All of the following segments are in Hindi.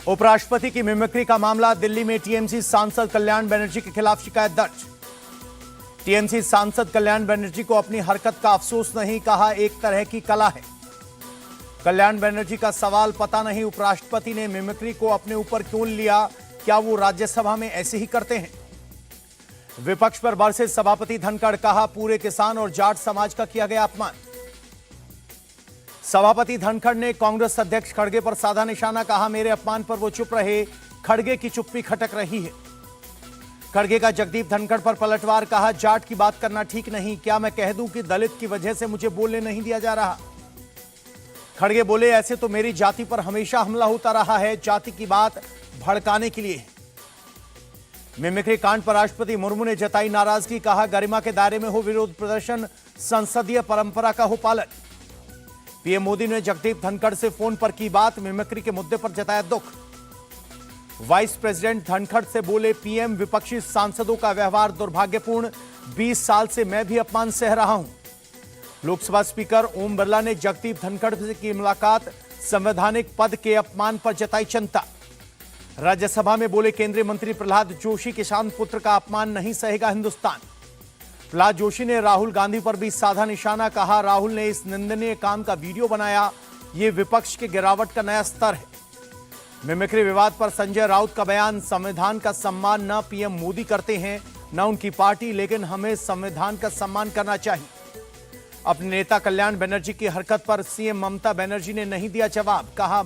उपराष्ट्रपति की मिमिक्री का मामला, दिल्ली में टीएमसी सांसद कल्याण बनर्जी के खिलाफ शिकायत दर्ज। टीएमसी सांसद कल्याण बनर्जी को अपनी हरकत का अफसोस नहीं, कहा एक तरह की कला है। कल्याण बनर्जी का सवाल, पता नहीं उपराष्ट्रपति ने मिमिक्री को अपने ऊपर क्यों लिया, क्या वो राज्यसभा में ऐसे ही करते हैं। विपक्ष पर बरसे सभापति धनखड़, कहा पूरे किसान और जाट समाज का किया गया अपमान। सभापति धनखड़ ने कांग्रेस अध्यक्ष खड़गे पर साधा निशाना, कहा मेरे अपमान पर वो चुप रहे, खड़गे की चुप्पी खटक रही है। खड़गे का जगदीप धनखड़ पर पलटवार, कहा जाट की बात करना ठीक नहीं, क्या मैं कह दूं कि दलित की वजह से मुझे बोलने नहीं दिया जा रहा। खड़गे बोले, ऐसे तो मेरी जाति पर हमेशा हमला होता रहा है, जाति की बात भड़काने के लिए। मिमिक्री कांड पर राष्ट्रपति मुर्मू ने जताई नाराजगी, कहा गरिमा के दायरे में हो विरोध प्रदर्शन, संसदीय परंपरा का हो पालन। पीएम मोदी ने जगदीप धनखड़ से फोन पर की बात, मिमिक्री के मुद्दे पर जताया दुख। वाइस प्रेसिडेंट धनखड़ से बोले पीएम, विपक्षी सांसदों का व्यवहार दुर्भाग्यपूर्ण, 20 साल से मैं भी अपमान सह रहा हूं। लोकसभा स्पीकर ओम बिरला ने जगदीप धनखड़ से की मुलाकात, संवैधानिक पद के अपमान पर जताई चिंता। राज्यसभा में बोले केंद्रीय मंत्री प्रहलाद जोशी, किसान पुत्र का अपमान नहीं सहेगा हिंदुस्तान। प्रहलाद जोशी ने राहुल गांधी पर भी साधा निशाना, कहा राहुल ने इस निंदनीय काम का वीडियो बनाया, यह विपक्ष के गिरावट का नया स्तर है। मिमिक्री विवाद पर संजय राउत का बयान, संविधान का सम्मान न पीएम मोदी करते हैं न उनकी पार्टी, लेकिन हमें संविधान का सम्मान करना चाहिए। अपने नेता कल्याण बनर्जी की हरकत पर सीएम ममता बनर्जी ने नहीं दिया जवाब, कहा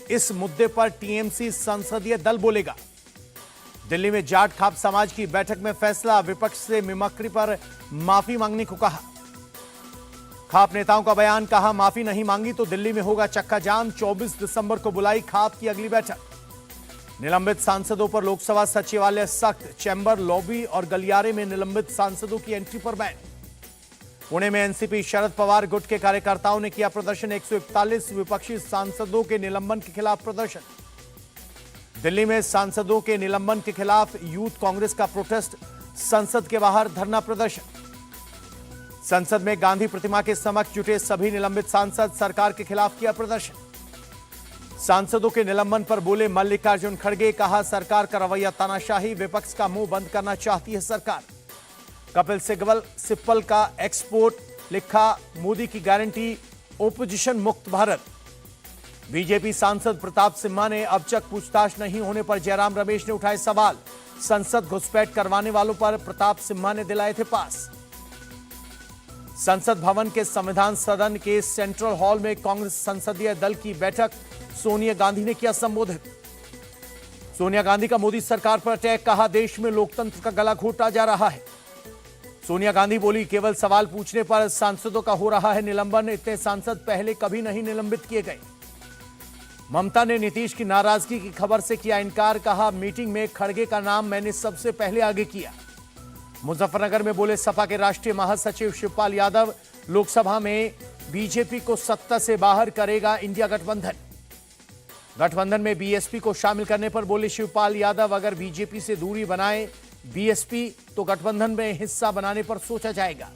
इस मुद्दे पर टीएमसी संसदीय दल बोलेगा। दिल्ली में जाट खाप समाज की बैठक में फैसला, विपक्ष से मिमिक्री पर माफी मांगने को कहा। खाप नेताओं का बयान, कहा माफी नहीं मांगी तो दिल्ली में होगा चक्का जाम। 24 दिसंबर को बुलाई खाप की अगली बैठक। निलंबित सांसदों पर लोकसभा सचिवालय सख्त, चैम्बर, लॉबी और गलियारे में निलंबित सांसदों की एंट्री पर बैन। पुणे में एनसीपी शरद पवार गुट के कार्यकर्ताओं ने किया प्रदर्शन, 141 विपक्षी सांसदों के निलंबन के खिलाफ प्रदर्शन। दिल्ली में सांसदों के निलंबन के खिलाफ यूथ कांग्रेस का प्रोटेस्ट, संसद के बाहर धरना प्रदर्शन। संसद में गांधी प्रतिमा के समक्ष जुटे सभी निलंबित सांसद, सरकार के खिलाफ किया प्रदर्शन। सांसदों के निलंबन पर बोले मल्लिकार्जुन खड़गे, कहा सरकार का रवैया तानाशाही, विपक्ष का मुंह बंद करना चाहती है सरकार। कपिल सिब्बल का एक्सपोर्ट, लिखा मोदी की गारंटी ओपोजिशन मुक्त भारत। बीजेपी सांसद प्रताप सिम्हा ने अब तक पूछताछ नहीं होने पर जयराम रमेश ने उठाए सवाल, संसद घुसपैठ करवाने वालों पर प्रताप सिम्हा ने दिलाए थे पास। संसद भवन के संविधान सदन के सेंट्रल हॉल में कांग्रेस संसदीय दल की बैठक, सोनिया गांधी ने किया संबोधित। सोनिया गांधी का मोदी सरकार पर अटैक, कहा देश में लोकतंत्र का गला घोटा जा रहा है। सोनिया गांधी बोली केवल सवाल पूछने पर सांसदों का हो रहा है निलंबन, इतने सांसद पहले कभी नहीं निलंबित किए गए। ममता ने नीतीश की नाराजगी की खबर से किया इनकार, कहा मीटिंग में खड़गे का नाम मैंने सबसे पहले आगे किया। मुजफ्फरनगर में बोले सपा के राष्ट्रीय महासचिव शिवपाल यादव, लोकसभा में बीजेपी को सत्ता से बाहर करेगा इंडिया गठबंधन। गठबंधन में बीएसपी को शामिल करने पर बोले शिवपाल यादव, अगर बीजेपी से दूरी बनाए बीएसपी तो गठबंधन में हिस्सा बनाने पर सोचा जाएगा।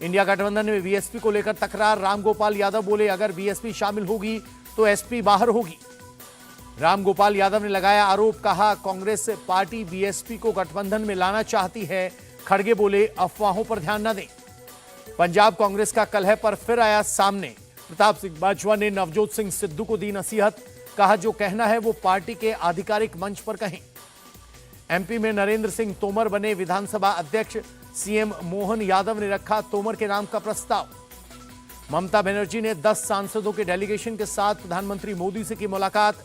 इंडिया गठबंधन में बीएसपी को लेकर तकरार, रामगोपाल यादव बोले अगर बीएसपी शामिल होगी तो एसपी बाहर होगी। रामगोपाल यादव ने लगाया आरोप, कहा कांग्रेस पार्टी बीएसपी को गठबंधन में लाना चाहती है। खड़गे बोले अफवाहों पर ध्यान न दें। पंजाब कांग्रेस का कलह पर फिर आया सामने, प्रताप सिंह बाजवा ने नवजोत सिंह सिद्धू को दी नसीहत, कहा जो कहना है वो पार्टी के आधिकारिक मंच पर कहें। एमपी में नरेंद्र सिंह तोमर बने विधानसभा अध्यक्ष, सीएम मोहन यादव ने रखा तोमर के नाम का प्रस्ताव। ममता बनर्जी ने 10 सांसदों के डेलीगेशन के साथ प्रधानमंत्री मोदी से की मुलाकात,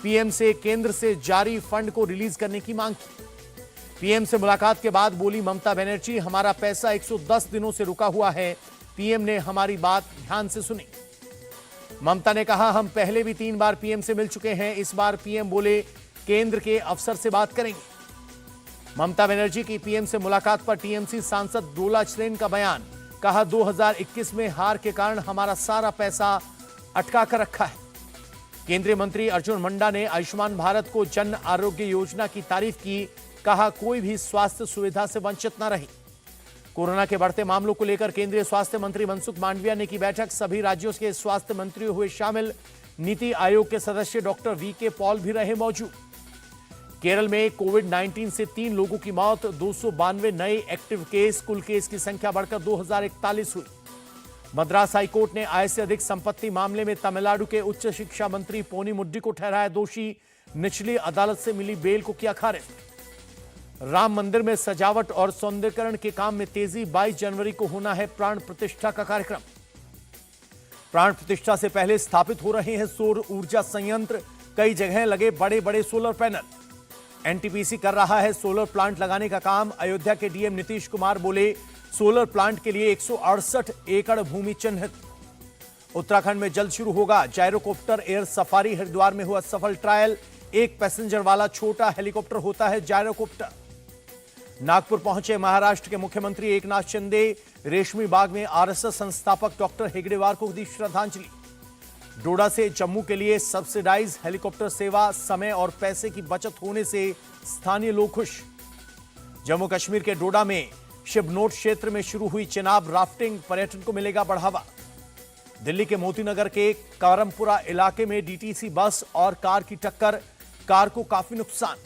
पीएम से केंद्र से जारी फंड को रिलीज करने की मांग की। पीएम से मुलाकात के बाद बोली ममता बनर्जी, हमारा पैसा 110 दिनों से रुका हुआ है, पीएम ने हमारी बात ध्यान से सुनी। ममता ने कहा हम पहले भी 3 बार पीएम से मिल चुके हैं, इस बार पीएम बोले केंद्र के अफसर से बात करेंगे। ममता बनर्जी की पीएम से मुलाकात पर टीएमसी सांसद डोला चरेन का बयान, कहा 2021 में हार के कारण हमारा सारा पैसा अटका कर रखा है। केंद्रीय मंत्री अर्जुन मुंडा ने आयुष्मान भारत को जन आरोग्य योजना की तारीफ की, कहा कोई भी स्वास्थ्य सुविधा से वंचित न रहे। कोरोना के बढ़ते मामलों को लेकर केंद्रीय स्वास्थ्य मंत्री मनसुख मांडविया ने की बैठक, सभी राज्यों के स्वास्थ्य मंत्री हुए शामिल। नीति आयोग के सदस्य डॉक्टर वी.के. पॉल भी रहे मौजूद। केरल में कोविड-19 से 3 लोगों की मौत, 292 नए एक्टिव केस, कुल केस की संख्या बढ़कर 2041 हुई। मद्रास हाईकोर्ट ने आय से अधिक संपत्ति मामले में तमिलनाडु के उच्च शिक्षा मंत्री पोनी मुड्डी को ठहराया दोषी, निचली अदालत से मिली बेल को किया खारिज। राम मंदिर में सजावट और सौंदर्यीकरण के काम में तेजी, 22 जनवरी को होना है प्राण प्रतिष्ठा का कार्यक्रम। प्राण प्रतिष्ठा से पहले स्थापित हो रहे हैं सौर ऊर्जा संयंत्र, कई जगह लगे बड़े बड़े सोलर पैनल। एनटीपीसी कर रहा है सोलर प्लांट लगाने का काम। अयोध्या के डीएम नीतीश कुमार बोले, सोलर प्लांट के लिए 168 एकड़ भूमि चिन्हित। उत्तराखंड में जल्द शुरू होगा जायरोकॉप्टर एयर सफारी, हरिद्वार में हुआ सफल ट्रायल। एक पैसेंजर वाला छोटा हेलीकॉप्टर होता है जायरोकॉप्टर। नागपुर पहुंचे महाराष्ट्र के मुख्यमंत्री एकनाथ शिंदे, रेशमी बाग में आरएसएस संस्थापक डॉक्टर हेगड़ेवार को दी श्रद्धांजलि। डोडा से जम्मू के लिए सब्सिडाइज हेलीकॉप्टर सेवा, समय और पैसे की बचत होने से स्थानीय लोग खुश। जम्मू कश्मीर के डोडा में शिबनोट क्षेत्र में शुरू हुई चिनाब राफ्टिंग, पर्यटन को मिलेगा बढ़ावा। दिल्ली के मोतीनगर के करमपुरा इलाके में डीटीसी बस और कार की टक्कर, कार को काफी नुकसान।